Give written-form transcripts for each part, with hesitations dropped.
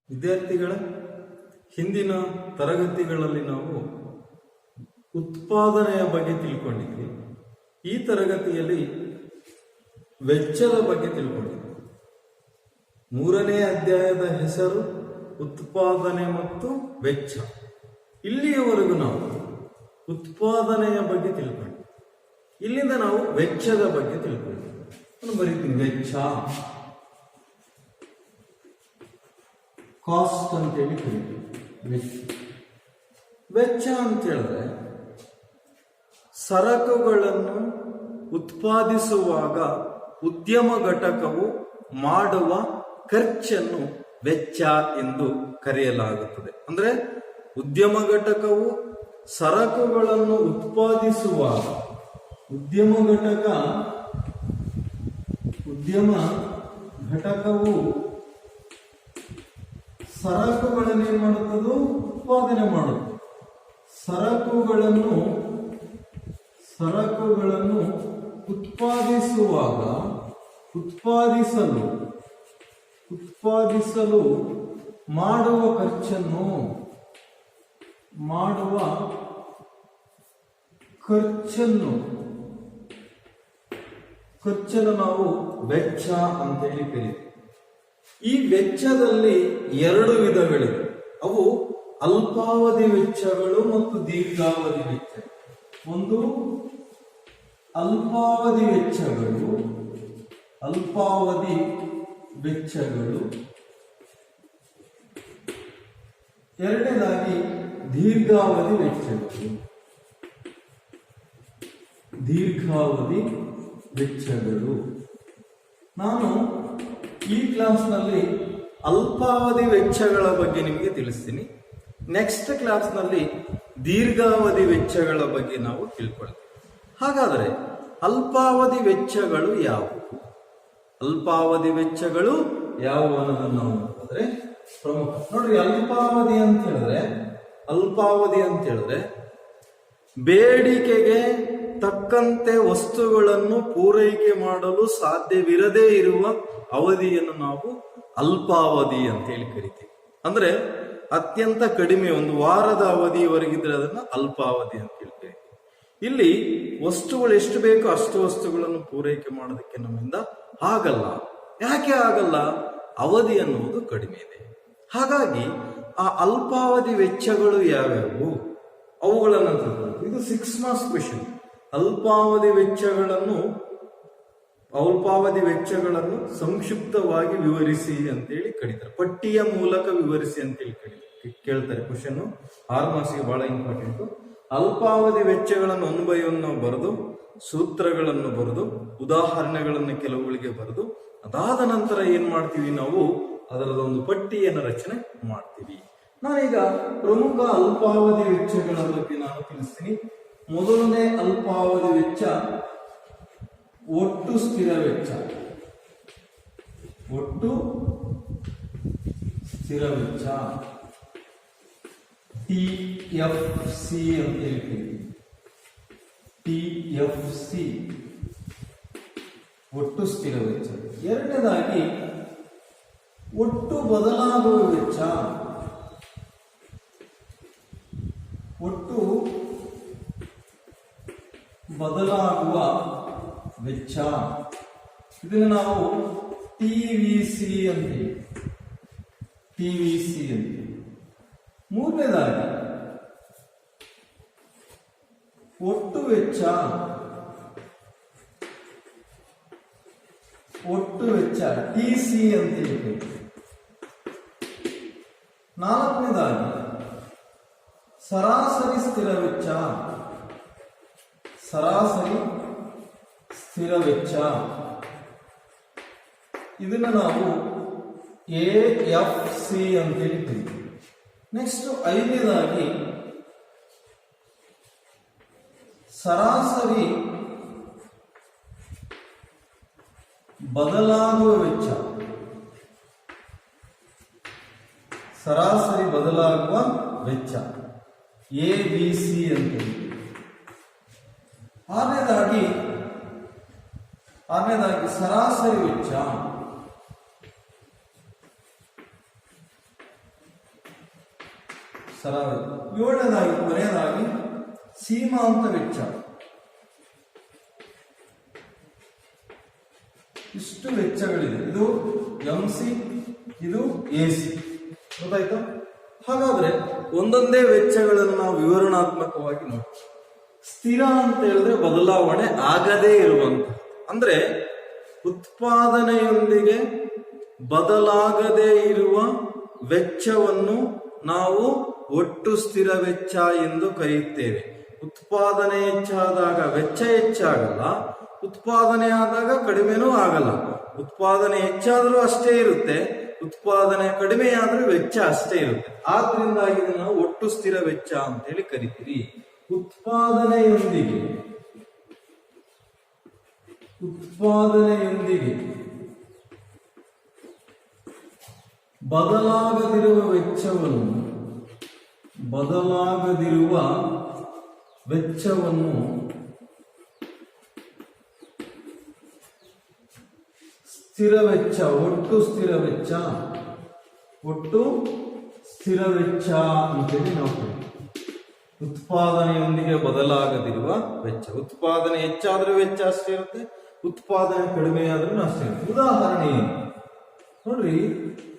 ವಿದ್ಯಾರ್ಥಿಗಳ ಹಿಂದಿನ ತರಗತಿಗಳಲ್ಲಿ ನಾವು ಉತ್ಪಾದನೆಯ ಬಗ್ಗೆ ತಿಳ್ಕೊಂಡಿದ್ವಿ. ಈ ತರಗತಿಯಲ್ಲಿ ವೆಚ್ಚದ ಬಗ್ಗೆ ತಿಳ್ಕೊಂಡಿದ್ವಿ. 3ನೇ ಅಧ್ಯಾಯದ ಹೆಸರು ಉತ್ಪಾದನೆ ಮತ್ತು ವೆಚ್ಚ. ಇಲ್ಲಿಯವರೆಗೂ ನಾವು ಉತ್ಪಾದನೆಯ ಬಗ್ಗೆ ತಿಳ್ಕೊಂಡಿದ್ವಿ. ಇಲ್ಲಿಂದ ನಾವು ವೆಚ್ಚದ ಬಗ್ಗೆ ತಿಳ್ಕೊಂಡಿದ್ವಿ. ನಾನು ಬರೀತೀನಿ, ವೆಚ್ಚ, ಕಾಸ್ಟ್ ಅಂತೇಳಿ ಕರೀತೀವಿ. ವೆಚ್ಚ ಅಂತ ಹೇಳಿದ್ರೆ ಸರಕುಗಳನ್ನು ಉತ್ಪಾದಿಸುವಾಗ ಉದ್ಯಮ ಘಟಕವು ಮಾಡುವ ಖರ್ಚನ್ನು ವೆಚ್ಚ ಎಂದು ಕರೆಯಲಾಗುತ್ತದೆ. ಅಂದ್ರೆ ಉದ್ಯಮ ಘಟಕವು ಸರಕುಗಳನ್ನು ಉತ್ಪಾದಿಸುವಾಗ ಉದ್ಯಮ ಘಟಕವು ಸರಕುಗಳನ್ನು ಏನ್ ಮಾಡುತ್ತದೋ ಉತ್ಪಾದನೆ ಮಾಡುತ್ತೆ. ಸರಕುಗಳನ್ನು ಉತ್ಪಾದಿಸುವಾಗ ಉತ್ಪಾದಿಸಲು ಮಾಡುವ ಖರ್ಚನ್ನು ನಾವು ವೆಚ್ಚ ಅಂತ ಹೇಳಿ ಕರೀತೀವಿ. ಈ ವೆಚ್ಚದಲ್ಲಿ 2 ವಿಧಗಳಿವೆ. ಅವು ಅಲ್ಪಾವಧಿ ವೆಚ್ಚಗಳು ಮತ್ತು ದೀರ್ಘಾವಧಿ ವೆಚ್ಚ. ಒಂದು ಅಲ್ಪಾವಧಿ ವೆಚ್ಚಗಳು, ಎರಡನೇದಾಗಿ ದೀರ್ಘಾವಧಿ ವೆಚ್ಚಗಳು. ನಾನು ಈ ಕ್ಲಾಸ್ನಲ್ಲಿ ಅಲ್ಪಾವಧಿ ವೆಚ್ಚಗಳ ಬಗ್ಗೆ ನಿಮಗೆ ತಿಳಿಸ್ತೀನಿ. ನೆಕ್ಸ್ಟ್ ಕ್ಲಾಸ್ನಲ್ಲಿ ದೀರ್ಘಾವಧಿ ವೆಚ್ಚಗಳ ಬಗ್ಗೆ ನಾವು ತಿಳ್ಕೊಳ್ತೀವಿ. ಹಾಗಾದರೆ ಅಲ್ಪಾವಧಿ ವೆಚ್ಚಗಳು ಯಾವುವು ಅನ್ನೋದನ್ನು ನಾವು ನೋಡಿದ್ರೆ ಪ್ರಮುಖ ನೋಡ್ರಿ. ಅಲ್ಪಾವಧಿ ಅಂತ ಹೇಳಿದ್ರೆ ಬೇಡಿಕೆಗೆ ತಕ್ಕಂತೆ ವಸ್ತುಗಳನ್ನು ಪೂರೈಕೆ ಮಾಡಲು ಸಾಧ್ಯವಿರದೇ ಇರುವ ಅವಧಿಯನ್ನು ನಾವು ಅಲ್ಪಾವಧಿ ಅಂತ ಹೇಳಿ ಕರಿತೀವಿ. ಅಂದ್ರೆ ಅತ್ಯಂತ ಕಡಿಮೆ, 1 ವಾರದ ಅವಧಿಯವರೆಗಿದ್ರೆ ಅದನ್ನ ಅಲ್ಪಾವಧಿ ಅಂತ ಹೇಳಿ ಕರಿತೀವಿ. ಇಲ್ಲಿ ವಸ್ತುಗಳು ಎಷ್ಟು ಬೇಕೋ ಅಷ್ಟು ವಸ್ತುಗಳನ್ನು ಪೂರೈಕೆ ಮಾಡೋದಕ್ಕೆ ನಮ್ಮಿಂದ ಆಗಲ್ಲ. ಯಾಕೆ ಆಗಲ್ಲ? ಅವಧಿ ಅನ್ನುವುದು ಕಡಿಮೆ ಇದೆ. ಹಾಗಾಗಿ ಆ ಅಲ್ಪಾವಧಿ ವೆಚ್ಚಗಳು ಯಾವ್ಯಾವು ಅವುಗಳನ್ನು ತಿಳ್ಕೊಳ್ಳೋದು. ಇದು 6 ಮಾರ್ಕ್ಸ್ ಕ್ವೆಶ್ಚನ್. ಅಲ್ಪಾವಧಿ ವೆಚ್ಚಗಳನ್ನು ಸಂಕ್ಷಿಪ್ತವಾಗಿ ವಿವರಿಸಿ ಅಂತೇಳಿ ಕರೀತಾರೆ. ಪಟ್ಟಿಯ ಮೂಲಕ ವಿವರಿಸಿ ಅಂತೇಳಿ ಕೇಳ್ತಾರೆ ಕ್ವಶನ್. 6 ಮಾರ್ಕ್ಸ್ಗೆ ಬಹಳ ಇಂಪಾರ್ಟೆಂಟ್. ಅಲ್ಪಾವಧಿ ವೆಚ್ಚಗಳನ್ನು 1 by 1 ನಾವು ಬರೆದು, ಸೂತ್ರಗಳನ್ನು ಬರೆದು, ಉದಾಹರಣೆಗಳನ್ನು ಕೆಲವುಗಳಿಗೆ ಬರೆದು, ಅದಾದ ನಂತರ ಏನ್ ಮಾಡ್ತೀವಿ, ನಾವು ಅದರದೊಂದು ಪಟ್ಟಿಯನ್ನು ರಚನೆ ಮಾಡ್ತೀವಿ. ನಾನೀಗ ಪ್ರಮುಖ ಅಲ್ಪಾವಧಿ ವೆಚ್ಚಗಳ ಬಗ್ಗೆ ನಾನು ತಿಳಿಸ್ತೀನಿ. ಮೊದಲನೇ ಅಲ್ಪಾವಧಿ ವೆಚ್ಚ ಒಟ್ಟು ಸ್ಥಿರ ವೆಚ್ಚ. TFC ಅಂತ ಹೇಳ್ತೀವಿ. TFC ಒಟ್ಟು ಸ್ಥಿರ ವೆಚ್ಚ. ಎರಡನೇದಾಗಿ ಒಟ್ಟು ಬದಲಾಗುವ ವೆಚ್ಚ. ಇದನ್ನು ನಾವು TVC ಅಂತೀವಿ. ಮೂರನೇದಾಗಿ ಒಟ್ಟು ವೆಚ್ಚ TC ಅಂತ ಹೇಳ್ತೀವಿ. ನಾಲ್ಕನೇದಾಗಿ ಸರಾಸರಿ ಸ್ಥಿರ ವೆಚ್ಚ. ಇದನ್ನ ನಾವು AFC ಅಂತ ಹೇಳ್ತೀವಿ. ನೆಕ್ಸ್ಟ್ 5ನೇದಾಗಿ ಸರಾಸರಿ ಬದಲಾಗುವ ವೆಚ್ಚ. ABC ಅಂತ ಹೇಳ್ತೀವಿ. ಆರನೇದಾಗಿ ಸರಾಸರಿ ವೆಚ್ಚ. ಏಳನೇದಾಗಿ ಕೊನೆಯದಾಗಿ ಸೀಮಾಂತ ವೆಚ್ಚ. ಇಷ್ಟು ವೆಚ್ಚಗಳಿದೆ. ಇದು MC, ಇದು AC. ಗೊತ್ತಾಯ್ತಾ? ಹಾಗಾದ್ರೆ ಒಂದೊಂದೇ ವೆಚ್ಚಗಳನ್ನು ನಾವು ವಿವರಣಾತ್ಮಕವಾಗಿ ನೋಡಿ. ಸ್ಥಿರ ಅಂತ ಹೇಳಿದ್ರೆ ಬದಲಾವಣೆ ಆಗದೇ ಇರುವಂತ, ಅಂದ್ರೆ ಉತ್ಪಾದನೆಯೊಂದಿಗೆ ಬದಲಾಗದೇ ಇರುವ ವೆಚ್ಚವನ್ನು ನಾವು ಒಟ್ಟು ಸ್ಥಿರ ವೆಚ್ಚ ಎಂದು ಕರೆಯುತ್ತೇವೆ. ಉತ್ಪಾದನೆ ಹೆಚ್ಚಾದಾಗ ವೆಚ್ಚ ಹೆಚ್ಚಾಗಲ್ಲ, ಉತ್ಪಾದನೆ ಆದಾಗ ಕಡಿಮೆನೂ ಆಗಲ್ಲ. ಉತ್ಪಾದನೆ ಹೆಚ್ಚಾದ್ರೂ ಅಷ್ಟೇ ಇರುತ್ತೆ, ಉತ್ಪಾದನೆ ಕಡಿಮೆ ಆದ್ರೂ ವೆಚ್ಚ ಅಷ್ಟೇ ಇರುತ್ತೆ. ಆದ್ರಿಂದಾಗಿ ಇದನ್ನು ಒಟ್ಟು ಸ್ಥಿರ ವೆಚ್ಚ ಅಂತ ಹೇಳಿ ಕರಿತೀವಿ. ಉತ್ಪಾದನೆಯೊಂದಿಗೆ ಬದಲಾಗದಿರುವ ವೆಚ್ಚವನ್ನು ಸ್ಥಿರ ವೆಚ್ಚ, ಒಟ್ಟು ಸ್ಥಿರ ವೆಚ್ಚ ಅಂತೇಳಿ ನಾವು ಕರೀತೀವಿ. ಉತ್ಪಾದನೆಯೊಂದಿಗೆ ಬದಲಾಗದಿರುವ ವೆಚ್ಚ. ಉತ್ಪಾದನೆ ಹೆಚ್ಚಾದ್ರೂ ವೆಚ್ಚ ಅಷ್ಟೇ ಇರುತ್ತೆ, ಉತ್ಪಾದನೆ ಕಡಿಮೆ ಆದ್ರೂ ಅಷ್ಟೇ ಇರುತ್ತೆ. ಉದಾಹರಣೆ ಏನು ನೋಡ್ರಿ.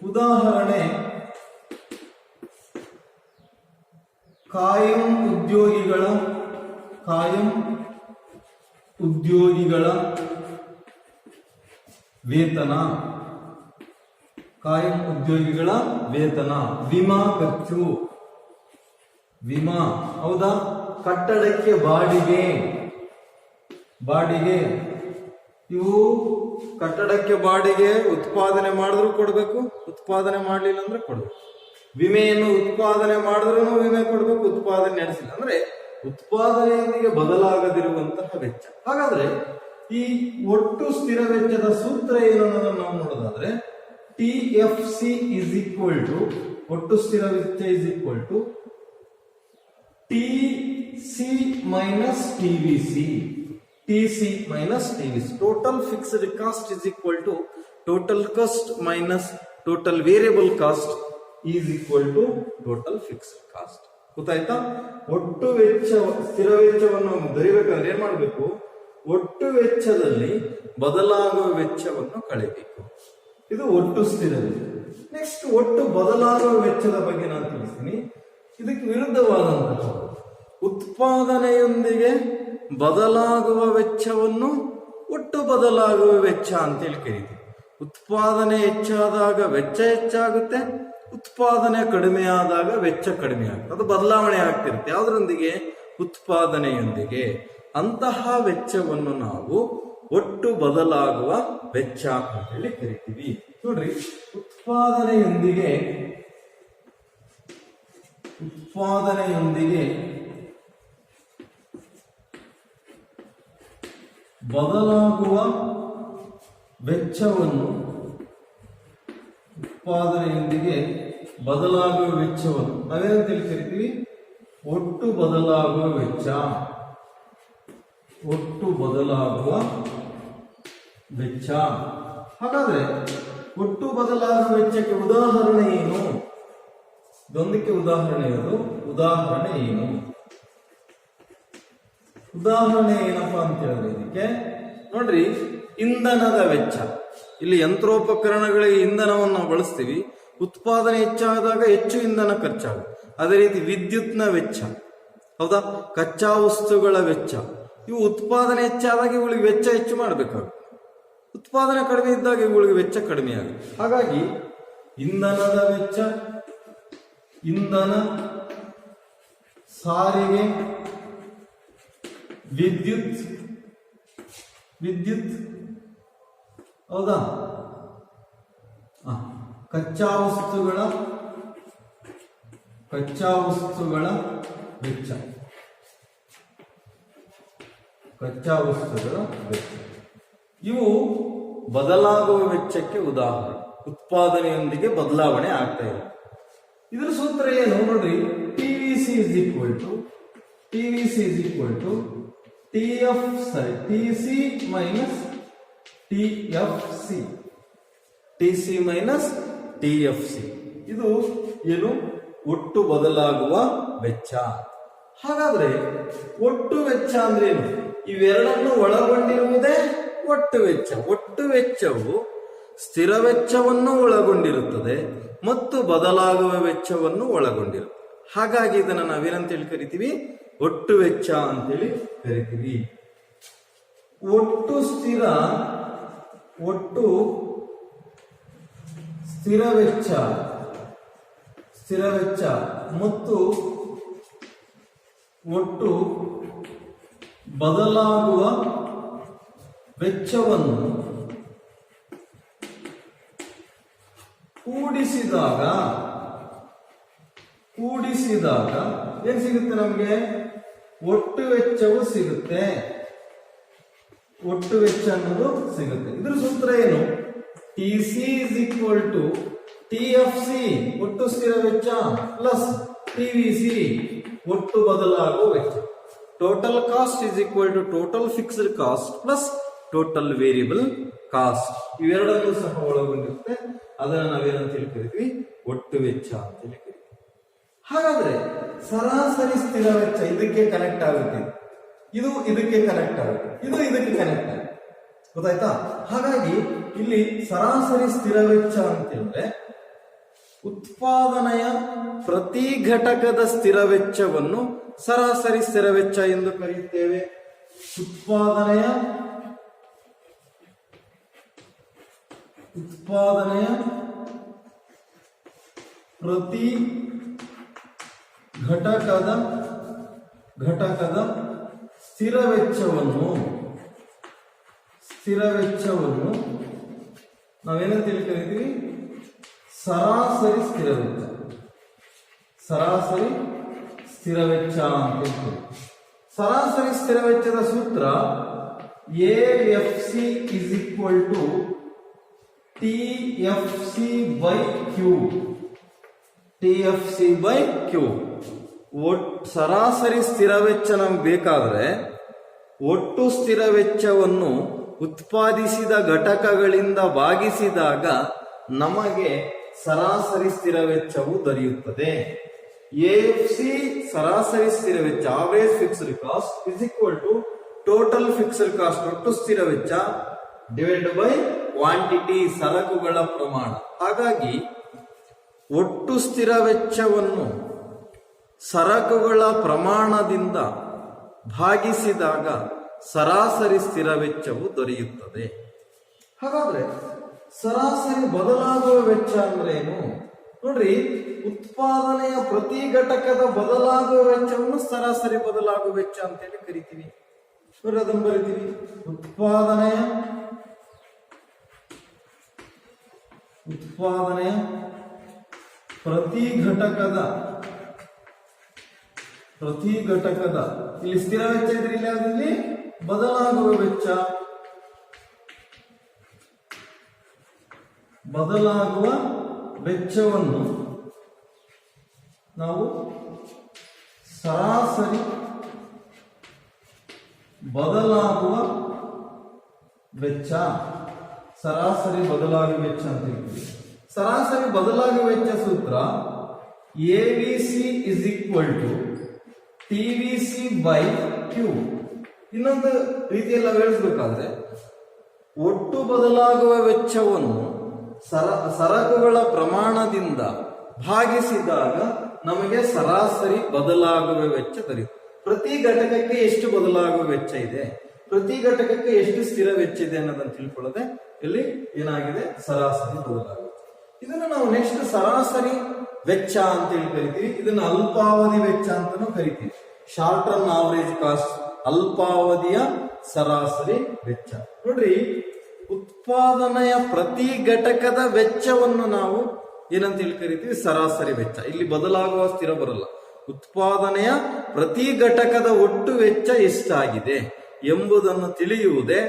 ಉದಾಹರಣೆ, ಕಾಯಂ ಉದ್ಯೋಗಿಗಳ ವೇತನ, ವಿಮಾ ಖರ್ಚು, ಹೌದಾ? ಕಟ್ಟಡಕ್ಕೆ ಬಾಡಿಗೆ, ಇವು ಕಟ್ಟಡಕ್ಕೆ ಬಾಡಿಗೆ ಉತ್ಪಾದನೆ ಮಾಡಿದ್ರು ಕೊಡ್ಬೇಕು, ಉತ್ಪಾದನೆ ಮಾಡ್ಲಿಲ್ಲ ಅಂದ್ರೆ ಕೊಡ್ಬೇಕು. ವಿಮೆಯನ್ನು ಉತ್ಪಾದನೆ ಮಾಡಿದ್ರು ವಿಮೆ ಕೊಡ್ಬೇಕು, ಉತ್ಪಾದನೆ ನಡೆಸಿಲ್ಲ ಅಂದ್ರೆ ಉತ್ಪಾದನೆಯೊಂದಿಗೆ ಬದಲಾಗದಿರುವಂತಹ ವೆಚ್ಚ. ಹಾಗಾದ್ರೆ ಈ ಒಟ್ಟು ಸ್ಥಿರ ವೆಚ್ಚದ ಸೂತ್ರ ಏನು ಅನ್ನೋದನ್ನು ನಾವು ನೋಡೋದಾದ್ರೆ, TFC ಇಸ್ ಈಕ್ವಲ್ ಟು, ಒಟ್ಟು ಸ್ಥಿರ ವೆಚ್ಚ is equal to TC minus TVC. Total fixed cost is equal to total cost minus total variable cost is equal to total fixed cost. ಗೊತ್ತಾಯ್ತಾ? ಒಟ್ಟು ವೆಚ್ಚ, ಸ್ಥಿರ ವೆಚ್ಚವನ್ನು ಬರೀಬೇಕಾದ್ರೆ ಏನ್ ಮಾಡಬೇಕು? ಒಟ್ಟು ವೆಚ್ಚದಲ್ಲಿ ಬದಲಾಗುವ ವೆಚ್ಚವನ್ನು ಕಳೆಯಬೇಕು. ಇದು ಒಟ್ಟು ಸ್ಥಿರ ವೆಚ್ಚ. ನೆಕ್ಸ್ಟ್, ಒಟ್ಟು ಬದಲಾಗುವ ವೆಚ್ಚದ ಬಗ್ಗೆ ನಾನು ತಿಳಿಸ್ತೀನಿ. ಇದಕ್ಕೆ ವಿರುದ್ಧವಾದಂತಹ ಉತ್ಪಾದನೆಯೊಂದಿಗೆ ಬದಲಾಗುವ ವೆಚ್ಚವನ್ನು ಒಟ್ಟು ಬದಲಾಗುವ ವೆಚ್ಚ ಅಂತೇಳಿ ಕರೀತೀವಿ. ಉತ್ಪಾದನೆ ಹೆಚ್ಚಾದಾಗ ವೆಚ್ಚ ಹೆಚ್ಚಾಗುತ್ತೆ, ಉತ್ಪಾದನೆ ಕಡಿಮೆ ಆದಾಗ ವೆಚ್ಚ ಕಡಿಮೆ ಆಗುತ್ತೆ. ಅದು ಬದಲಾವಣೆ ಆಗ್ತಿರುತ್ತೆ. ಯಾವುದರೊಂದಿಗೆ? ಉತ್ಪಾದನೆಯೊಂದಿಗೆ. ಅಂತಹ ವೆಚ್ಚವನ್ನು ನಾವು ಒಟ್ಟು ಬದಲಾಗುವ ವೆಚ್ಚ ಅಂತ ಹೇಳಿ ಕರಿತೀವಿ. ನೋಡ್ರಿ, ಉತ್ಪಾದನೆಯೊಂದಿಗೆ ಬದಲಾಗುವ ವೆಚ್ಚವನ್ನು ನಾವೇನಂತ ಹೇಳಿ ಕರಿತೀವಿ? ಒಟ್ಟು ಬದಲಾಗುವ ವೆಚ್ಚ. ಹಾಗಾದ್ರೆ ಒಟ್ಟು ಬದಲಾಗುವ ವೆಚ್ಚಕ್ಕೆ ಉದಾಹರಣೆ ಏನು? ಇದೊಂದಕ್ಕೆ ಉದಾಹರಣೆ ಏನು? ಉದಾಹರಣೆ ಏನಪ್ಪಾ ಅಂತ ಹೇಳಿದ್ರೆ, ಇದಕ್ಕೆ ನೋಡ್ರಿ, ಇಂಧನದ ವೆಚ್ಚ. ಇಲ್ಲಿ ಯಂತ್ರೋಪಕರಣಗಳಿಗೆ ಇಂಧನವನ್ನು ನಾವು ಬಳಸ್ತೀವಿ. ಉತ್ಪಾದನೆ ಹೆಚ್ಚಾದಾಗ ಹೆಚ್ಚು ಇಂಧನ ಖರ್ಚಾಗುತ್ತೆ. ಅದೇ ರೀತಿ ವಿದ್ಯುತ್ನ ವೆಚ್ಚ, ಹೌದಾ? ಕಚ್ಚಾ ವಸ್ತುಗಳ ವೆಚ್ಚ. ಇವು ಉತ್ಪಾದನೆ ಹೆಚ್ಚಾದಾಗ ಇವುಗಳಿಗೆ ವೆಚ್ಚ ಹೆಚ್ಚು ಮಾಡಬೇಕಾಗುತ್ತೆ, ಉತ್ಪಾದನೆ ಕಡಿಮೆ ಇದ್ದಾಗ ಇವುಗಳಿಗೆ ವೆಚ್ಚ ಕಡಿಮೆ ಆಗುತ್ತೆ. ಹಾಗಾಗಿ ಇಂಧನದ ವೆಚ್ಚ, ಇಂಧನ, ಸಾರಿಗೆ, ವಿದ್ಯುತ್, ಹೌದಾ? ಕಚ್ಚಾ ವಸ್ತುಗಳ ವೆಚ್ಚ, ಇವು ಬದಲಾಗುವ ವೆಚ್ಚಕ್ಕೆ ಉದಾಹರಣೆ. ಉತ್ಪಾದನೆಯೊಂದಿಗೆ ಬದಲಾವಣೆ ಆಗ್ತಾ ಇದೆ. ಇದರ ಸೂತ್ರ ಏನು ನೋಡ್ರಿ? TC is equal to TC minus TFC. ಇದು ಏನು? ಒಟ್ಟು ಬದಲಾಗುವ ವೆಚ್ಚ. ಹಾಗಾದ್ರೆ ಒಟ್ಟು ವೆಚ್ಚ ಅಂದ್ರೇನು? ಇವೆರಡನ್ನು ಒಳಗೊಂಡಿರುವುದೇ ಒಟ್ಟು ವೆಚ್ಚ. ಒಟ್ಟು ವೆಚ್ಚವು ಸ್ಥಿರ ವೆಚ್ಚವನ್ನು ಒಳಗೊಂಡಿರುತ್ತದೆ ಮತ್ತು ಬದಲಾಗುವ ವೆಚ್ಚವನ್ನು ಒಳಗೊಂಡಿರುತ್ತದೆ. ಹಾಗಾಗಿ ಇದನ್ನು ನಾವೇನಂತೇಳಿ ಕರಿತೀವಿ? ಒಟ್ಟು ವೆಚ್ಚ ಅಂತೇಳಿ ಕರಿತೀವಿ. ಒಟ್ಟು ಸ್ಥಿರ ವೆಚ್ಚ ಮತ್ತು ಒಟ್ಟು ಬದಲಾಗುವ ವೆಚ್ಚವನ್ನು ಕೂಡಿಸಿದಾಗ ಏನ್ ಸಿಗುತ್ತೆ? ನಮಗೆ ಒಟ್ಟು ವೆಚ್ಚವು ಸಿಗುತ್ತೆ. ಒಟ್ಟು ವೆಚ್ಚ ಅನ್ನೋದು ಸಿಗುತ್ತೆ. ಇದ್ರ ಸೂತ್ರ ಏನು? TC is equal to TFC ಒಟ್ಟು ಸ್ಥಿರ ವೆಚ್ಚ ಪ್ಲಸ್ TVC ಒಟ್ಟು ಬದಲಾಗುವ ವೆಚ್ಚ. Total cost is equal to total fixed cost plus total variable cost. ಇವೆರಡನ್ನೂ ಸಹ ಒಳಗೊಂಡಿರುತ್ತೆ. ಅದನ್ನು ನಾವೇನಂತ ಹೇಳಿ ಕರಿತೀವಿ? ಒಟ್ಟು ವೆಚ್ಚ ಅಂತ ಹೇಳಿ ಕರಿತೀವಿ. ಹಾಗಾದ್ರೆ ಸರಾಸರಿ ಸ್ಥಿರ ವೆಚ್ಚ ಇದಕ್ಕೆ ಕನೆಕ್ಟ್ ಆಗುತ್ತೆ, ಇದು ಇದಕ್ಕೆ ಕನೆಕ್ಟ್ ಆಗುತ್ತೆ, ಇದು ಇದಕ್ಕೆ ಕನೆಕ್ಟ್ ಆಗುತ್ತೆ. ಗೊತ್ತಾಯ್ತಾ? ಹಾಗಾಗಿ ಇಲ್ಲಿ ಸರಾಸರಿ ಸ್ಥಿರ ವೆಚ್ಚ ಅಂತ ಹೇಳಿದ್ರೆ ಉತ್ಪಾದನೆಯ ಪ್ರತಿ ಘಟಕದ ಸ್ಥಿರ ವೆಚ್ಚವನ್ನು ಸರಾಸರಿ ಸ್ಥಿರ ವೆಚ್ಚ ಎಂದು ಕರೆಯುತ್ತೇವೆ. ಉತ್ಪಾದನೆಯ ಪ್ರತಿ ಘಟಕದ ಸ್ಥಿರ ವೆಚ್ಚವನ್ನು ನಾವೇನಂತ ಕರಿತೀವಿ? ಸರಾಸರಿ ಸ್ಥಿರ ವೆಚ್ಚ ಅಂತ ಹೇಳ್ತೀವಿ. ಸರಾಸರಿ ಸ್ಥಿರ ವೆಚ್ಚದ ಸೂತ್ರ AFC is equal to TFC by Q. TFC by Q. ಸರಾಸರಿ ಸ್ಥಿರ ವೆಚ್ಚ ನಮ್ಗೆ ಬೇಕಾದ್ರೆ ಒಟ್ಟು ಸ್ಥಿರ ವೆಚ್ಚವನ್ನು ಉತ್ಪಾದಿಸಿದ ಘಟಕಗಳಿಂದ ಭಾಗಿಸಿದಾಗ ನಮಗೆ ಸರಾಸರಿ ಸ್ಥಿರ ವೆಚ್ಚವು ದೊರೆಯುತ್ತದೆ. AFC ಸರಾಸರಿ ಸ್ಥಿರ ವೆಚ್ಚ average fixed cost is equal to total fixed cost ಒಟ್ಟು ಸ್ಥಿರ ವೆಚ್ಚ ಡಿವೈಡ್ ಬೈ ಕ್ವಾಂಟಿಟಿ ಸರಕುಗಳ ಪ್ರಮಾಣ. ಹಾಗಾಗಿ ಒಟ್ಟು ಸ್ಥಿರ ವೆಚ್ಚವನ್ನು ಸರಕುಗಳ ಪ್ರಮಾಣದಿಂದ ಭಾಗಿಸಿದಾಗ ಸರಾಸರಿ ಸ್ಥಿರ ವೆಚ್ಚವು ದೊರೆಯುತ್ತದೆ. ಹಾಗಾದ್ರೆ ಸರಾಸರಿ ಬದಲಾಗುವ ವೆಚ್ಚ ಅಂದ್ರೆ ಏನು? ನೋಡ್ರಿ, ಉತ್ಪಾದನೆಯ ಪ್ರತಿ ಘಟಕದ ಬದಲಾಗುವ ವೆಚ್ಚವನ್ನು ಸರಾಸರಿ ಬದಲಾಗುವ ವೆಚ್ಚ ಅಂತೇಳಿ ಕರಿತೀವಿ. ನೋಡ್ರಿ, ಅದನ್ನು ಬರಿತೀವಿ. ಉತ್ಪಾದನೆಯ ಪ್ರತಿ ಘಟಕದ ಇಲ್ಲಿ ಸ್ಥಿರ ವೆಚ್ಚ ಇದ್ರೆ ಇಲ್ಲಿ ಅದರಲ್ಲಿ ಬದಲಾಗುವ ವೆಚ್ಚವನ್ನು ನಾವು ಸರಾಸರಿ ಬದಲಾಗುವ ವೆಚ್ಚ ಅಂತ ಹೇಳ್ತೀವಿ. ಸರಾಸರಿ ಬದಲಾಗುವ ವೆಚ್ಚ ಸೂತ್ರ AVC is equal to TVC by Q. ಇನ್ನೊಂದು ರೀತಿಯಲ್ಲಿ ನಾವು ಹೇಳಿಸ್ಬೇಕಾದ್ರೆ ಒಟ್ಟು ಬದಲಾಗುವ ವೆಚ್ಚವನ್ನು ಸರಕುಗಳ ಪ್ರಮಾಣದಿಂದ ಭಾಗಿಸಿದಾಗ ನಮಗೆ ಸರಾಸರಿ ಬದಲಾಗುವ ವೆಚ್ಚ ದೊರೆಯುತ್ತೆ. ಪ್ರತಿ ಘಟಕಕ್ಕೆ ಎಷ್ಟು ಬದಲಾಗುವ ವೆಚ್ಚ ಇದೆ, ಪ್ರತಿ ಘಟಕಕ್ಕೆ ಎಷ್ಟು ಸ್ಥಿರ ವೆಚ್ಚ ಇದೆ ಅನ್ನೋದನ್ನು ತಿಳ್ಕೊಳ್ಳದೆ ಇಲ್ಲಿ ಏನಾಗಿದೆ? ಸರಾಸರಿ ಬದಲಾಗುವ. ಇದನ್ನು ನಾವು ನೆಕ್ಸ್ಟ್ ಸರಾಸರಿ ವೆಚ್ಚ ಅಂತ ಹೇಳಿ ಕರಿತೀವಿ. ಇದನ್ನು ಅಲ್ಪಾವಧಿ ವೆಚ್ಚ ಅಂತಾನೂ ಕರಿತೀವಿ. ಶಾರ್ಟ್ ರನ್ ಆವರೇಜ್ ಕಾಸ್ಟ್, ಅಲ್ಪಾವಧಿಯ ಸರಾಸರಿ ವೆಚ್ಚ. ನೋಡ್ರಿ, ಉತ್ಪಾದನೆಯ ಪ್ರತಿ ಘಟಕದ ವೆಚ್ಚವನ್ನು ನಾವು ಏನಂತ ಹೇಳಿ ಕರಿತೀವಿ? ಸರಾಸರಿ ವೆಚ್ಚ. ಇಲ್ಲಿ ಬದಲಾಗುವ ಸ್ಥಿರ ಬರಲ್ಲ. ಉತ್ಪಾದನೆಯ ಪ್ರತಿ ಘಟಕದ ಒಟ್ಟು ವೆಚ್ಚ ಎಷ್ಟಾಗಿದೆ ಎಂಬುದನ್ನು ತಿಳಿಯುವುದೇ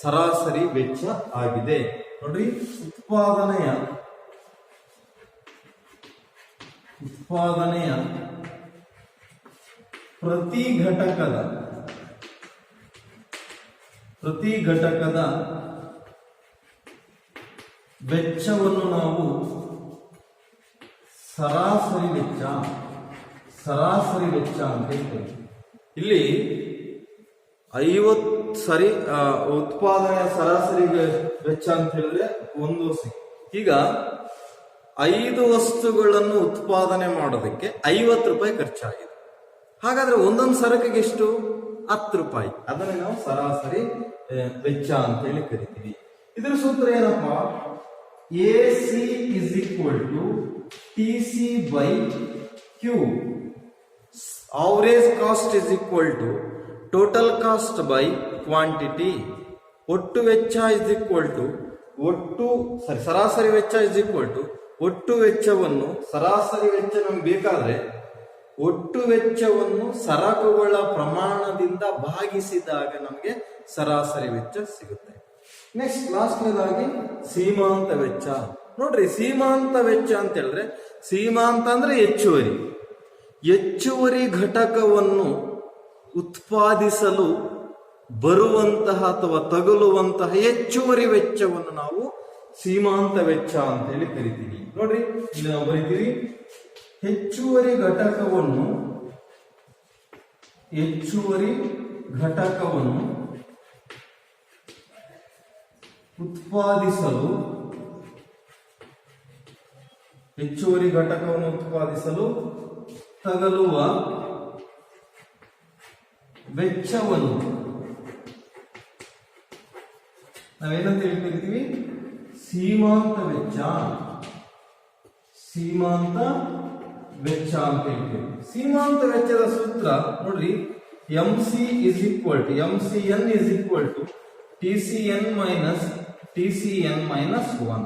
ಸರಾಸರಿ ವೆಚ್ಚ ಆಗಿದೆ. ನೋಡ್ರಿ, ಉತ್ಪಾದನೆಯ ಪ್ರತಿ ಘಟಕದ ವೆಚ್ಚವನ್ನು ನಾವು ಸರಾಸರಿ ವೆಚ್ಚ, ಸರಾಸರಿ ವೆಚ್ಚ ಅಂತ ಹೇಳ್ತೇವೆ. ಇಲ್ಲಿ 50 ಉತ್ಪಾದನೆಯ ಸರಾಸರಿ ವೆಚ್ಚ ಅಂತ ಹೇಳಿದ್ರೆ ಒಂದು ಈಗ 5 ವಸ್ತುಗಳನ್ನು ಉತ್ಪಾದನೆ ಮಾಡೋದಕ್ಕೆ 50 ರೂಪಾಯಿ ಖರ್ಚಾಗಿದೆ. ಹಾಗಾದ್ರೆ ಒಂದೊಂದು ಸರಕಿಗೆ ಎಷ್ಟು? 10 ರೂಪಾಯಿ. ಅದನ್ನೇ ನಾವು ಸರಾಸರಿ ವೆಚ್ಚ ಅಂತ ಹೇಳಿ ಕರಿತೀವಿ. ಇದರ ಸೂತ್ರ ಏನಪ್ಪ? AC is equal to TC by Q. Average cost is equal to total cost by quantity. ಒಟ್ಟು ವೆಚ್ಚ is equal to ಸರಾಸರಿ ವೆಚ್ಚ is equal to ಒಟ್ಟು ವೆಚ್ಚವನ್ನು, ಸರಾಸರಿ ವೆಚ್ಚ ನಮ್ಗೆ ಬೇಕಾದ್ರೆ ಒಟ್ಟು ವೆಚ್ಚವನ್ನು ಸರಕುಗಳ ಪ್ರಮಾಣದಿಂದ ಭಾಗಿಸಿದಾಗ ನಮಗೆ ಸರಾಸರಿ ವೆಚ್ಚ ಸಿಗುತ್ತೆ. ನೆಕ್ಸ್ಟ್ ಲಾಸ್ಟ್ನೇದಾಗಿ ಸೀಮಾಂತ ವೆಚ್ಚ. ನೋಡ್ರಿ, ಸೀಮಾಂತ ವೆಚ್ಚ ಅಂತ ಹೇಳಿದ್ರೆ, ಸೀಮಾಂತ ಅಂದ್ರೆ ಹೆಚ್ಚುವರಿ ಘಟಕವನ್ನು ಉತ್ಪಾದಿಸಲು ಬರುವಂತಹ ಅಥವಾ ತಗುಲುವಂತಹ ಹೆಚ್ಚುವರಿ ವೆಚ್ಚವನ್ನು ನಾವು ಸೀಮಾಂತ ವೆಚ್ಚ ಅಂತ ಹೇಳಿ ಕರಿತೀವಿ. ನೋಡ್ರಿ, ಇಲ್ಲಿ ನಾವು ಬರೀತೀವಿ ಹೆಚ್ಚುವರಿ ಘಟಕವನ್ನು ಉತ್ಪಾದಿಸಲು ತಗಲುವ ವೆಚ್ಚವನ್ನು ನಾವೇನಂತ ಹೇಳ್ತಿರ್ತೀವಿ? ಸೀಮಾಂತ ವೆಚ್ಚ ಅಂತ ಹೇಳ್ತೀವಿ. ಸೀಮಾಂತ ವೆಚ್ಚದ ಸೂತ್ರ ನೋಡ್ರಿ, MCN is equal to TCN minus TCN minus 1.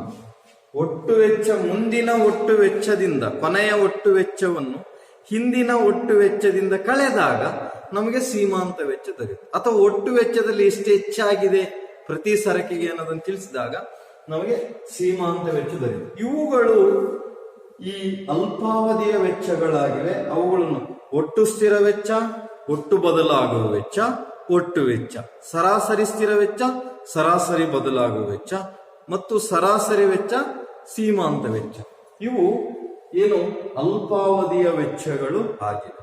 ಒಟ್ಟು ವೆಚ್ಚ ಮುಂದಿನ ಒಟ್ಟು ವೆಚ್ಚದಿಂದ ಕೊನೆಯ ಒಟ್ಟು ವೆಚ್ಚವನ್ನು ಹಿಂದಿನ ಒಟ್ಟು ವೆಚ್ಚದಿಂದ ಕಳೆದಾಗ ನಮಗೆ ಸೀಮಾಂತ ವೆಚ್ಚ ದೊರೆಯುತ್ತೆ. ಅಥವಾ ಒಟ್ಟು ವೆಚ್ಚದಲ್ಲಿ ಎಷ್ಟು ಹೆಚ್ಚಾಗಿದೆ ಪ್ರತಿ ಸರಕಿಗೆ ಅನ್ನೋದನ್ನು ತಿಳಿಸಿದಾಗ ನಮಗೆ ಸೀಮಾಂತ ವೆಚ್ಚ ದೊರೆಯುತ್ತೆ. ಇವುಗಳು ಈ ಅಲ್ಪಾವಧಿಯ ವೆಚ್ಚಗಳಾಗಿವೆ. ಅವುಗಳನ್ನು ಒಟ್ಟು ಸ್ಥಿರ ವೆಚ್ಚ, ಒಟ್ಟು ಬದಲಾಗುವ ವೆಚ್ಚ, ಒಟ್ಟು ವೆಚ್ಚ, ಸರಾಸರಿ ಸ್ಥಿರ ವೆಚ್ಚ, ಸರಾಸರಿ ಬದಲಾಗುವ ವೆಚ್ಚ ಮತ್ತು ಸರಾಸರಿ ವೆಚ್ಚ, ಸೀಮಾಂತ ವೆಚ್ಚ. ಇವು ಏನು ಅಲ್ಪಾವಧಿಯ ವೆಚ್ಚಗಳು ಆಗಿವೆ.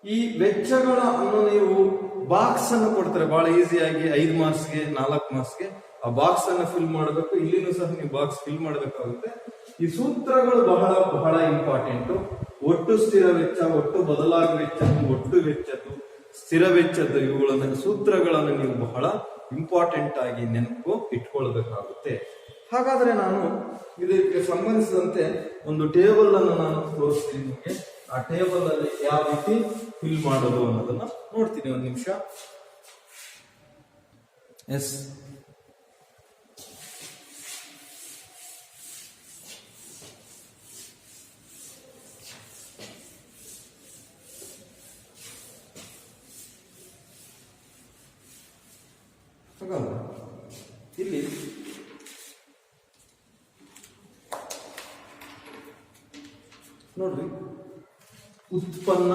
ಈ ವೆಚ್ಚಗಳನ್ನು ನೀವು ಬಾಕ್ಸ್ ಅನ್ನು ಕೊಡ್ತಾರೆ ಬಹಳ ಈಸಿಯಾಗಿ, 5 ಮಾರ್ಕ್ಸ್ಗೆ 4 ಮಾರ್ಕ್ಸ್ಗೆ ಆ ಬಾಕ್ಸ್ ಅನ್ನು ಫಿಲ್ ಮಾಡಬೇಕು. ಇಲ್ಲಿನೂ ಸಹ ನೀವು ಬಾಕ್ಸ್ ಫಿಲ್ ಮಾಡಬೇಕಾಗುತ್ತೆ. ಈ ಸೂತ್ರಗಳು ಬಹಳ ಬಹಳ ಇಂಪಾರ್ಟೆಂಟ್. ಒಟ್ಟು ಸ್ಥಿರ ವೆಚ್ಚ, ಒಟ್ಟು ಬದಲಾಗುವ ವೆಚ್ಚ, ಒಟ್ಟು ವೆಚ್ಚದ್ದು, ಸ್ಥಿರ ವೆಚ್ಚದ್ದು, ಇವುಗಳನ್ನು ಸೂತ್ರಗಳನ್ನು ನೀವು ಬಹಳ ಇಂಪಾರ್ಟೆಂಟ್ ಆಗಿ ನೆನಪು ಇಟ್ಕೊಳ್ಬೇಕಾಗುತ್ತೆ. ಹಾಗಾದ್ರೆ ನಾನು ಇದಕ್ಕೆ ಸಂಬಂಧಿಸಿದಂತೆ ಒಂದು ಟೇಬಲ್ ಅನ್ನು ನಾನು ತೋರಿಸ್ತೀನಿ ನಿಮಗೆ. ಆ ಟೇಬಲ್ ಅಲ್ಲಿ ಯಾವ ರೀತಿ ಫಿಲ್ ಮಾಡೋದು ಅನ್ನೋದನ್ನ ನೋಡ್ತೀನಿ. ಒಂದು ನಿಮಿಷ. ಎಸ್, ಇಲ್ಲಿ ನೋಡ್ರಿ, ಉತ್ಪನ್ನ,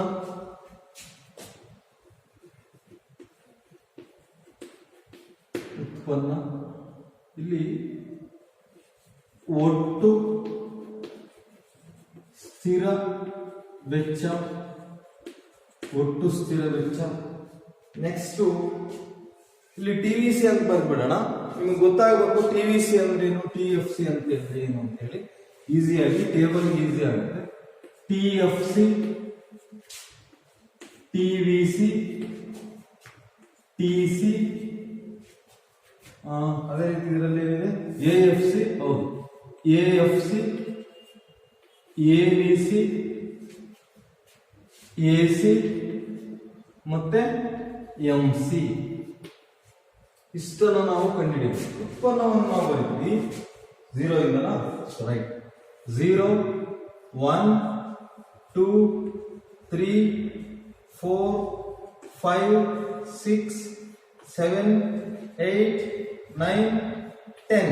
ಇಲ್ಲಿ ಒಟ್ಟು ಸ್ಥಿರ ವೆಚ್ಚ, ನೆಕ್ಸ್ಟ್ ಇಲ್ಲಿ TVC ಅಂತ ಬರ್ಬಿಡೋಣ. ನಿಮ್ಗೆ ಗೊತ್ತಾಗಬೇಕು TVC ಅಂದ್ರೆ ಏನು, TFC ಅಂತ ಹೇಳಿದ್ರೆ ಏನು ಅಂತ ಹೇಳಿ. ಈಸಿಯಾಗಿ ಟೇಬಲ್ ಈಸಿ ಆಗುತ್ತೆ. TFC, TVC, TC, ಅದೇ ರೀತಿ ಇದರಲ್ಲಿ ಏನಿದೆ AFC, ಹೌದು AFC, ABC, AC ಮತ್ತೆ MC. ಇಷ್ಟನ್ನು ನಾವು ಕಂಡುಹಿಡಿಯಬೇಕು. ಉತ್ಪನ್ನವನ್ನು ನಾವು ಬರೀತೀವಿ 0 ಇಂದ, ರೈಟ್. 0, 1, 2, 3, 4, 5, 6, 7, 8, 9, 10.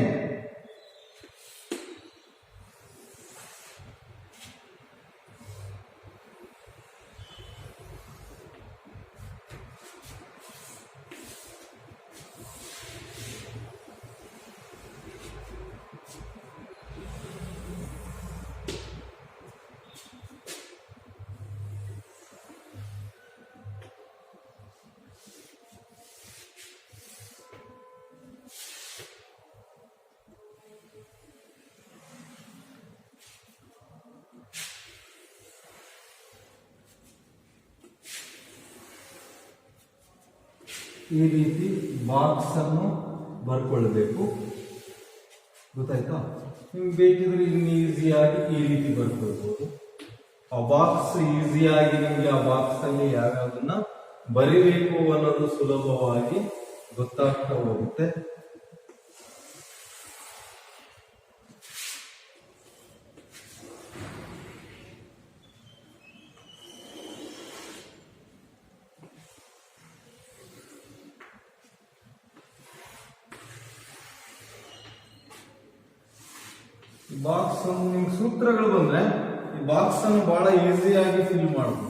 ಈ ರೀತಿ ಬಾಕ್ಸ್ ಅನ್ನು ಬರ್ಕೊಳ್ಬೇಕು. ಗೊತ್ತಾಯ್ತಾ? ನಿಮ್ಗೆ ಬೇಕಿದ್ರೆ ಇನ್ನು ಈಸಿಯಾಗಿ ಈ ರೀತಿ ಬರ್ಕೊಳ್ಬಹುದು. ಆ ಬಾಕ್ಸ್ ಈಸಿಯಾಗಿ ನಿಮ್ಗೆ ಆ ಬಾಕ್ಸ್ ಅಲ್ಲಿ ಯಾವ್ಯಾವುದನ್ನ ಬರಿಬೇಕು ಅನ್ನೋದು ಸುಲಭವಾಗಿ ಗೊತ್ತಾಗ್ತಾ ಹೋಗುತ್ತೆ. ಬಾಕ್ಸ್ ನಿಮ್ಗೆ ಸೂತ್ರಗಳು ಬಂದ್ರೆ ಈ ಬಾಕ್ಸ್ ಅನ್ನು ಬಹಳ ಈಸಿಯಾಗಿ ಫಿಲ್ ಮಾಡಬಹುದು.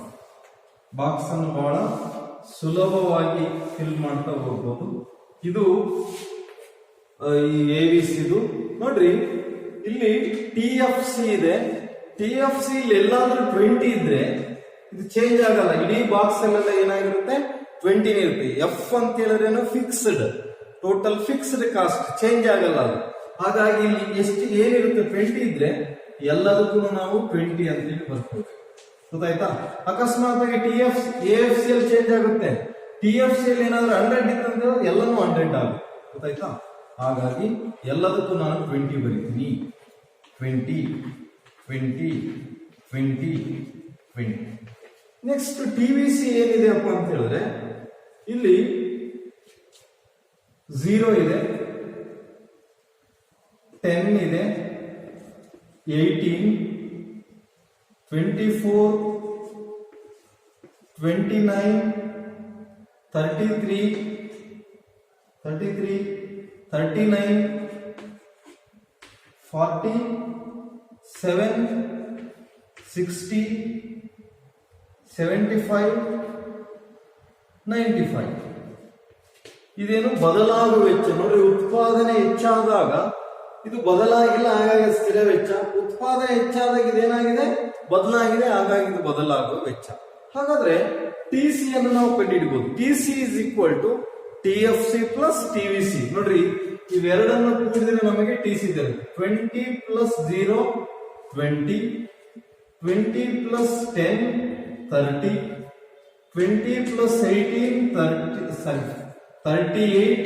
ಬಾಕ್ಸ್ ಅನ್ನು ಬಹಳ ಸುಲಭವಾಗಿ ಫಿಲ್ ಮಾಡ್ತಾ ಹೋಗ್ಬೋದು. ಇದು ಈ ABC ನೋಡ್ರಿ, ಇಲ್ಲಿ TFC ಇದೆ. TFC ಇಲ್ಲಿ ಎಲ್ಲಾದ್ರೂ 20 ಇದ್ರೆ ಇದು ಚೇಂಜ್ ಆಗಲ್ಲ. ಇಡೀ ಬಾಕ್ಸ್ ಅಲ್ಲೆಲ್ಲ ಏನಾಗಿರುತ್ತೆ 20 ಇರುತ್ತೆ. F ಅಂತ ಹೇಳಿದ್ರೆ fixed, total fixed cost, change ಆಗಲ್ಲ ಅದು. ಹಾಗಾಗಿ ಇಲ್ಲಿ ಎಷ್ಟು ಏನಿರುತ್ತೆ 20 ಇದ್ರೆ ಎಲ್ಲದಕ್ಕೂ ನಾವು 20 ಅಂತ ಹೇಳಿ ಬರ್ಕೋಬೇಕು. ಗೊತ್ತಾಯ್ತಾ? ಅಕಸ್ಮಾತ್ ಆಗಿ AFC ಅಲ್ಲಿ ಚೇಂಜ್ ಆಗುತ್ತೆ. TFC ಅಲ್ಲಿ ಏನಾದ್ರೂ 100 ಇತ್ತಂದ್ರೆ ಎಲ್ಲನೂ 100 ಆಗುತ್ತೆ. ಗೊತ್ತಾಯ್ತಾ? ಹಾಗಾಗಿ ಎಲ್ಲದಕ್ಕೂ ನಾನು 20 ಬರೀತೀನಿ. 20 20 20 20. ನೆಕ್ಸ್ಟ್ TVC ಏನಿದೆ ಅಪ್ಪ ಅಂತ ಹೇಳಿದ್ರೆ ಇಲ್ಲಿ 0 ಇದೆ, 10 ಇದೆ, 18, 24, 29, 33, 39, 40, 7, 60, 75, 95. ಇದೇನು ಬದಲಾಗುವ ವೆಚ್ಚ. ನೋಡ್ರಿ, ಉತ್ಪಾದನೆ ಹೆಚ್ಚಾದಾಗ ಇದು ಬದಲಾಗಿಲ್ಲ, ಹಾಗಾಗಿ ಸ್ಥಿರ ವೆಚ್ಚ. ಉತ್ಪಾದನೆ ಹೆಚ್ಚಾದಾಗ ಇದೇನಾಗಿದೆ, ಬದಲಾಗಿದೆ, ಹಾಗಾಗಿ ಇದು ಬದಲಾಗುವ ವೆಚ್ಚ. ಹಾಗಾದ್ರೆ TC ಅನ್ನು ನಾವು ಕಂಡುಹಿಡಬಹುದು. TC is equal to TFC plus TVC. ನೋಡ್ರಿ, ಇವೆರಡನ್ನು ಕೂಡಿದ್ರೆ ನಮಗೆ TC ದೊರೆಯುತ್ತೆ. 20 plus 0 20, 20 plus 10 30, 20 plus 18 38,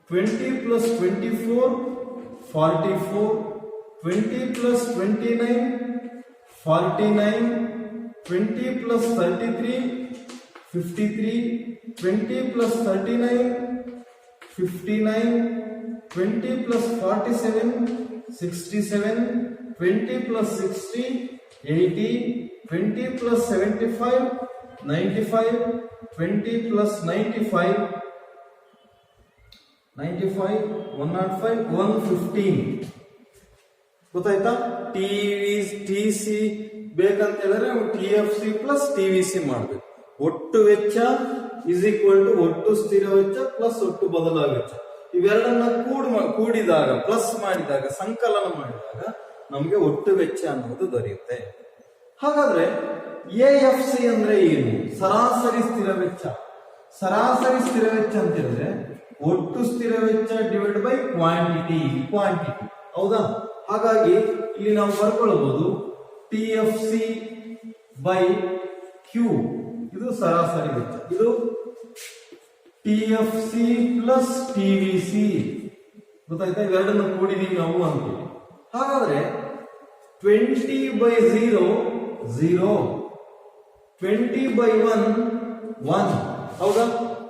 20 plus 24 44, 20 plus 29 49, 20 plus 33 53, 20 plus 39 59, 20 plus 47 67, 20 plus 60 80, 20 plus 75 95, 20 plus 95 105 115. ಗೊತ್ತಾಯ್ತಾ? TC ಬೇಕಂತ ಹೇಳಿದ್ರೆ TFC ಪ್ಲಸ್ TVC ಮಾಡಬೇಕು. ಒಟ್ಟು ವೆಚ್ಚ ಇಸ್ ಈಕ್ವಲ್ ಟು ಒಟ್ಟು ಸ್ಥಿರ ವೆಚ್ಚ ಪ್ಲಸ್ ಒಟ್ಟು ಬದಲಾಗುವ ವೆಚ್ಚ. ಇವೆರಡನ್ನ ಕೂಡಿದಾಗ, ಪ್ಲಸ್ ಮಾಡಿದಾಗ, ಸಂಕಲನ ಮಾಡಿದಾಗ ನಮಗೆ ಒಟ್ಟು ವೆಚ್ಚ ಅನ್ನೋದು ದೊರೆಯುತ್ತೆ. ಹಾಗಾದ್ರೆ AFC ಅಂದ್ರೆ ಏನು? ಸರಾಸರಿ ಸ್ಥಿರ ವೆಚ್ಚ. ಸರಾಸರಿ ಸ್ಥಿರ ವೆಚ್ಚ ಅಂತ ಹೇಳಿದ್ರೆ ಒಟ್ಟು ಸ್ಥಿರ ವೆಚ್ಚ ಡಿವೈಡ್ ಬೈ ಕ್ವಾಂಟಿಟಿ. ಹೌದಾ? ಹಾಗಾಗಿ ಇಲ್ಲಿ ನಾವು ಬರ್ಕೊಳ್ಬಹುದು TFC ಬೈ Q. ಇದು ಸರಾಸರಿ ವೆಚ್ಚ. ಇದು TFC ಪ್ಲಸ್ TVC. ಗೊತ್ತಾಯ್ತಾ? ಇವೆರಡನ್ನು ಕೂಡಿದೀವಿ ನಾವು ಅಂತೀವಿ. ಹಾಗಾದ್ರೆ 20 ಬೈ 0 0, 20 ಬೈ 1 1. ಹೌದಾ?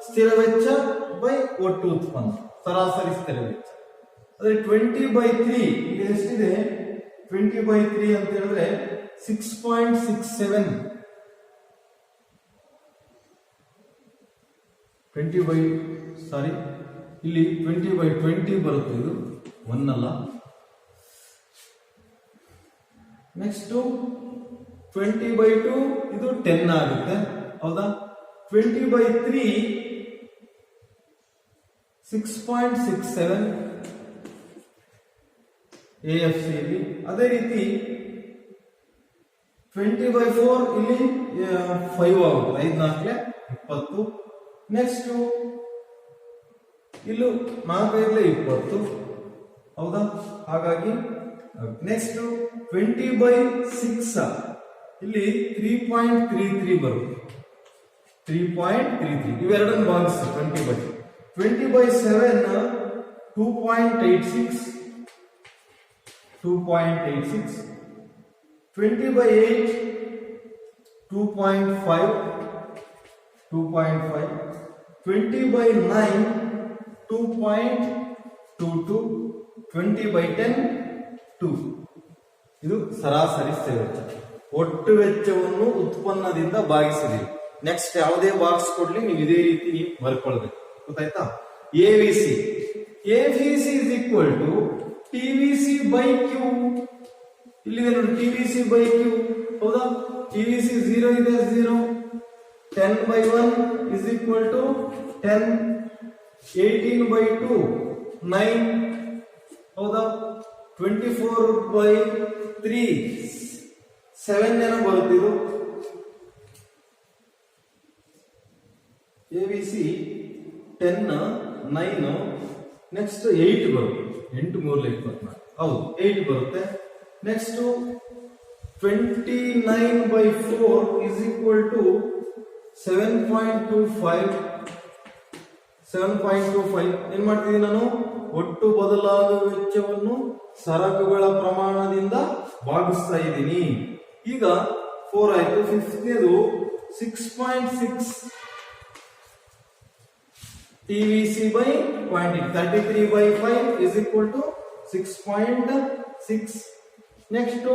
ಸ್ಥಿರ ವೆಚ್ಚ ಬೈ ಒಟ್ಟು ಉತ್ಪನ್ನ, ಸರಾಸರಿ ಸ್ಥಿರ ವೆಚ್ಚ. ಅದೇ 20 ಬೈ 3 ಇಲ್ಲಿ ಎಷ್ಟಿದೆ? 20 ಬೈ 3 ಅಂತ ಹೇಳಿದ್ರೆ 6.67. 20 ಬೈ ಇಲ್ಲಿ 20 ಬೈ 20 ಬರುತ್ತೆ. ಇದು 1 ಅಲ್ಲ. ನೆಕ್ಸ್ಟ್ 20 ಬೈ 2 ಇದು 10 ಆಗುತ್ತೆ. ಹೌದಾ? 20 ಬೈ 3 6.67 AFC ಇಲ್ಲಿ. ಅದೇ ರೀತಿ 20 ಬೈ 4 ಇಲ್ಲಿ 5 ಆಗುತ್ತೆ. 5 4 20. ನೆಕ್ಸ್ಟ್ ಇಲ್ಲೂ 4 5 20. ಹೌದಾ? ಹಾಗಾಗಿ ನೆಕ್ಸ್ಟ್ 20 ಬೈ 6 ಇಲ್ಲಿ 3.33 ಬರುತ್ತೆ. 3.33 ಇವೆರಡನ್ನು ಭಾಗಿಸಿ 20/7 2.86 20/8 2.5 20/9 2.22 20/10 2. ಇದು ಸರಾಸರಿ ಸೇವೆ ವೆಚ್ಚ. ಒಟ್ಟು ವೆಚ್ಚವನ್ನು ಉತ್ಪನ್ನದಿಂದ ಭಾಗಿಸಿದೀವಿ. ನೆಕ್ಸ್ಟ್ ಯಾವುದೇ ಬಾಕ್ಸ್ ಕೊಡ್ಲಿ ನೀವು ಇದೇ ರೀತಿ ಬರ್ಕೊಳ್ಬೇಕು. ಗೊತ್ತಾಯ್ತಾ? AVC is equal to TVC by Q. ಇಲ್ಲಿದೆ ನೋಡಿ, ಟಿವಿಸಿ ಬೈ ಕ್ಯೂ. ಹೌದಾ? ಟಿವಿಸಿ 0 ಇದೆ, 0. 10/1 is equal to 10. 18/2 9. ಹೌದಾ? 24/3 7 ಏನೋ ಬರುತ್ತೆ. ಇದು ಎಬಿಸಿ 10 9 ನೆಕ್ಸ್ಟ್ 8 ಬರುತ್ತೆ. 8 3 24. ಹೌದು, 8 ಬರುತ್ತೆ. Next 29/4 is equal to 7.25. ಏನ್ ಮಾಡ್ತಿದ್ದೀನಿ ನಾನು? ಒಟ್ಟು ಬದಲಾಗುವ ವೆಚ್ಚವನ್ನು ಸರಕುಗಳ ಪ್ರಮಾಣದಿಂದ ಭಾಗಿಸ್ತಾ ಇದ್ದೀನಿ. ಈಗ 4 ಆಯ್ತು. 5ನೇದು 6.6 TVC by quantity. 33/5 is equal to 6.6. Next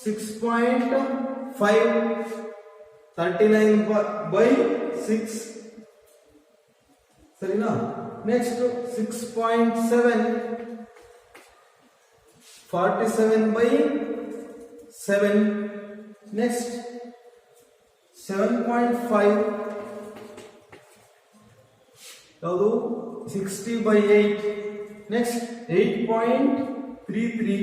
6.5 39/6. ಸರಿನಾ? ನೆಕ್ಸ್ಟ್ 6.7 47/7. ನೆಕ್ಸ್ಟ್ 7.5 ಯಾವುದು? 60/8. ನೆಕ್ಸ್ಟ್ 8.33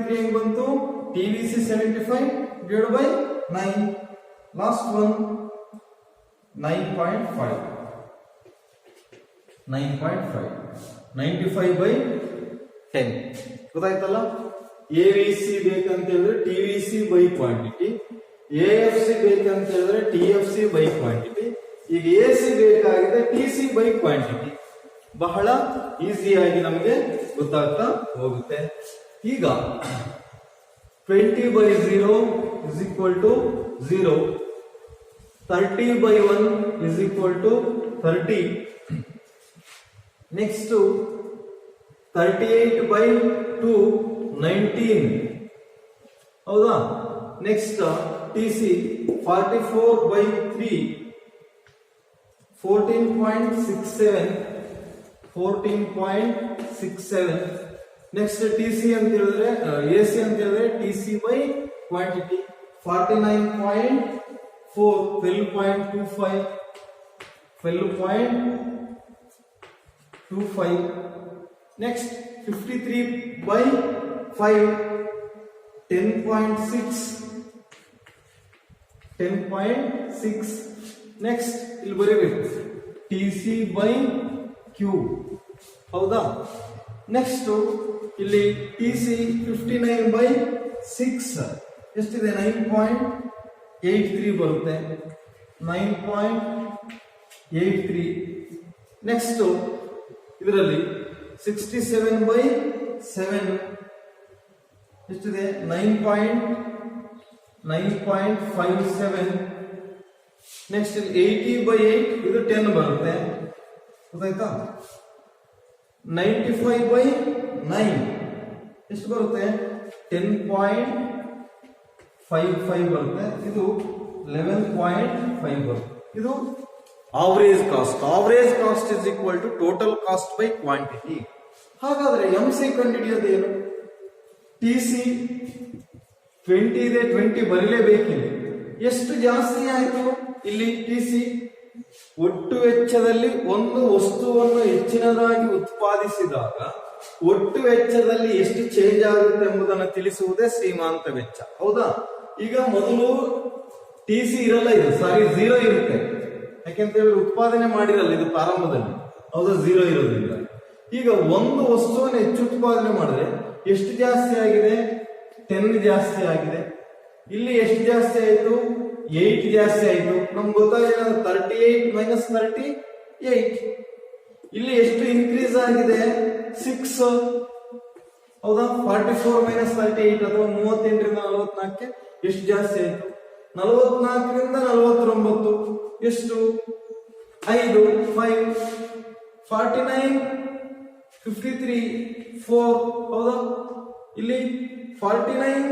ಹೆಂಗ್ ಬಂತು? TVC 75 divided by 9. Last one 9.5 95/10. ಗೊತ್ತಾಯ್ತಲ್ಲ? ಎವಿಸಿ ಬೇಕಂತ ಹೇಳಿದ್ರೆ ಟಿವಿಸಿ ಬೈ ಕ್ವಾಂಟಿಟಿ, ಎಎಫ್ಸಿ ಬೇಕಂತ ಹೇಳಿದ್ರೆ ಟಿಎಫ್ಸಿ ಬೈ ಕ್ವಾಂಟಿಟಿ, ಈಗ ಎಸಿ ಬೇಕಾಗಿದೆ ಟಿಸಿ ಬೈ ಕ್ವಾಂಟಿಟಿ. ಬಹಳ ಈಸಿಯಾಗಿ ನಮಗೆ ಗೊತ್ತಾಗ್ತಾ ಹೋಗುತ್ತೆ. ಈಗ 20/0 is equal to 0. 30/1 is equal to 30. Next 38/2 19. ಹೌದಾ? Next TC 44/3 14.67. ನೆಕ್ಸ್ಟ್ ಟಿಸಿ ಅಂತ ಹೇಳಿದ್ರೆ ಎಸಿ ಅಂತ ಹೇಳಿದ್ರೆ TC by quantity 49.4 12.25. Next 53/5 10.6. Next ಇಲ್ಲಿ ಬರೀಬೇಕು ಟಿಸಿ ಬೈ ಕ್ಯೂ. ಹೌದಾ? ನೆಕ್ಸ್ಟ್ ಇಲ್ಲಿ ಟಿಸಿ 59/6 ಎಷ್ಟಿದೆ? 9.83 ಬರುತ್ತೆ. 9.83. ನೆಕ್ಸ್ಟ್ ಇದರಲ್ಲಿ 67/7 ಎಷ್ಟಿದೆ? 9.57. ನೆಕ್ಸ್ಟ್ 80/8 ಇದು 10 ಬರುತ್ತೆ. ಗೊತ್ತಾಯ್ತಾ? 95/9 ಎಷ್ಟು ಬರುತ್ತೆ? 10.55 ಬರುತ್ತೆ. ಇದು 11.5 ಬರುತ್ತೆ. ಇದು average cost. Average cost is equal to total cost by quantity. ಹಾಗಾದ್ರೆ ಎಂಸಿ ಕಂಡುಹಿಡಿಯೋದೇನು? ಟಿಸಿ 20 ಇದೆ, 20 ಬರಲೇಬೇಕಿದೆ. ಎಷ್ಟು ಜಾಸ್ತಿ ಆಯ್ತು ಇಲ್ಲಿ ಟಿಸಿ? ಒಟ್ಟು ವೆಚ್ಚದಲ್ಲಿ ಒಂದು ವಸ್ತುವನ್ನು ಹೆಚ್ಚಿನದಾಗಿ ಉತ್ಪಾದಿಸಿದಾಗ ಒಟ್ಟು ವೆಚ್ಚದಲ್ಲಿ ಎಷ್ಟು ಚೇಂಜ್ ಆಗುತ್ತೆ ಎಂಬುದನ್ನು ತಿಳಿಸುವುದೇ ಸೀಮಾಂತ ವೆಚ್ಚ. ಹೌದಾ? ಈಗ ಮೊದಲು ಟಿಸಿ ಇರಲ್ಲ, ಇದು 0 ಇರುತ್ತೆ. ಯಾಕೆಂತ ಹೇಳಿದ್ರೆ ಉತ್ಪಾದನೆ ಮಾಡಿರಲ್ಲ ಇದು ಪ್ರಾರಂಭದಲ್ಲಿ. ಹೌದಾ? 0 ಇರೋದಿಲ್ಲ. ಈಗ ಒಂದು ವಸ್ತುವನ್ನು ಹೆಚ್ಚು ಉತ್ಪಾದನೆ ಮಾಡಿದ್ರೆ ಎಷ್ಟು ಜಾಸ್ತಿ ಆಗಿದೆ? 10 ಜಾಸ್ತಿ ಆಗಿದೆ. ಇಲ್ಲಿ ಎಷ್ಟು ಜಾಸ್ತಿ ಆಯಿತು? 8 ಜಾಸ್ತಿ ಆಯ್ತು. ನಮ್ಗೆ ಗೊತ್ತಾಗಿದೆ 38 ಮೈನಸ್ 38. ಇಲ್ಲಿ ಎಷ್ಟು ಇನ್ಕ್ರೀಸ್ ಆಗಿದೆ? 6. ಹೌದಾ? 44 ಮೈನಸ್ 38 ಅಥವಾ 38ರಿಂದ 44ಕ್ಕೆ ಎಷ್ಟು ಜಾಸ್ತಿ ಆಯ್ತು? 44ರಿಂದ 49 ಎಷ್ಟು? 5 49 53 4. ಹೌದಾ? ಇಲ್ಲಿ 49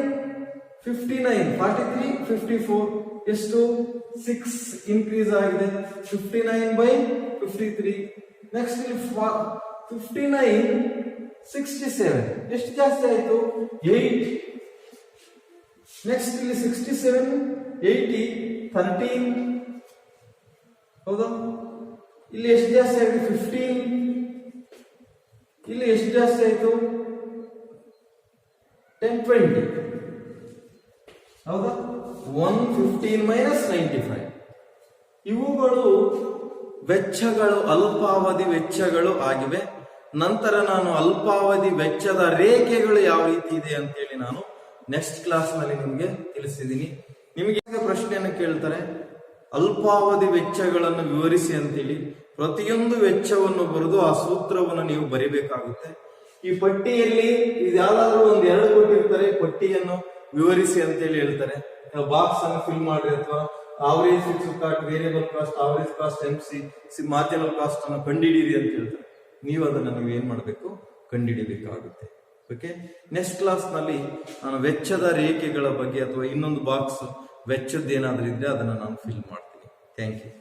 59 43 54 ಎಷ್ಟು? 6 ಇನ್ಕ್ರೀಸ್ ಆಗಿದೆ. 59/53. ನೆಕ್ಸ್ಟ್ ಇಲ್ಲಿ 59 67 ಎಷ್ಟು ಜಾಸ್ತಿ ಆಯ್ತು? 8. ನೆಕ್ಸ್ಟ್ ಇಲ್ಲಿ 67 80 13. ಹೌದಾ? ಇಲ್ಲಿ ಎಷ್ಟು ಜಾಸ್ತಿ ಆಗಿದೆ? 15. ಇಲ್ಲಿ ಎಷ್ಟು ಜಾಸ್ತಿ ಆಯ್ತು? 10 20. ಹೌದಾ? 115 ಮೈನಸ್ 95. ಇವುಗಳು ವೆಚ್ಚಗಳು, ಅಲ್ಪಾವಧಿ ವೆಚ್ಚಗಳು ಆಗಿವೆ. ನಂತರ ನಾನು ಅಲ್ಪಾವಧಿ ವೆಚ್ಚದ ರೇಖೆಗಳು ಯಾವ ರೀತಿ ಇದೆ ಅಂತೇಳಿ ನಾನು ನೆಕ್ಸ್ಟ್ ಕ್ಲಾಸ್ ನಲ್ಲಿ ನಿಮ್ಗೆ ತಿಳಿಸಿದ್ದೀನಿ. ನಿಮಗೆ ಪ್ರಶ್ನೆಯನ್ನು ಕೇಳ್ತಾರೆ, ಅಲ್ಪಾವಧಿ ವೆಚ್ಚಗಳನ್ನು ವಿವರಿಸಿ ಅಂತೇಳಿ. ಪ್ರತಿಯೊಂದು ವೆಚ್ಚವನ್ನು ಬರೆದು ಆ ಸೂತ್ರವನ್ನು ನೀವು ಬರಿಬೇಕಾಗುತ್ತೆ. ಈ ಪಟ್ಟಿಯಲ್ಲಿ ಯಾವ್ದಾದ್ರು ಒಂದು 2 ಕೊಟ್ಟಿರ್ತಾರೆ, ಪಟ್ಟಿಯನ್ನು ವಿವರಿಸಿ ಅಂತೇಳಿ ಹೇಳ್ತಾರೆ. ಬಾಕ್ಸ್ ಅನ್ನು ಫಿಲ್ ಮಾಡ್ರಿ, ಅಥವಾ average fixed cost, variable cost, average cost, MC, marginal cost ಅನ್ನು ಕಂಡುಹಿಡಿಯಿರಿ ಅಂತ ಹೇಳ್ತಾರೆ. ನೀವು ಅದನ್ನ ಏನ್ ಮಾಡಬೇಕು? ಕಂಡುಹಿಡಿಬೇಕಾಗುತ್ತೆ. ಓಕೆ, ನೆಕ್ಸ್ಟ್ ಕ್ಲಾಸ್ ನಲ್ಲಿ ನಾನು ವೆಚ್ಚದ ರೇಖೆಗಳ ಬಗ್ಗೆ ಅಥವಾ ಇನ್ನೊಂದು ಬಾಕ್ಸ್ ವೆಚ್ಚದ ಏನಾದ್ರೂ ಇದ್ರೆ ಅದನ್ನ ನಾನು ಫಿಲ್ ಮಾಡ್ತೀನಿ. Thank you.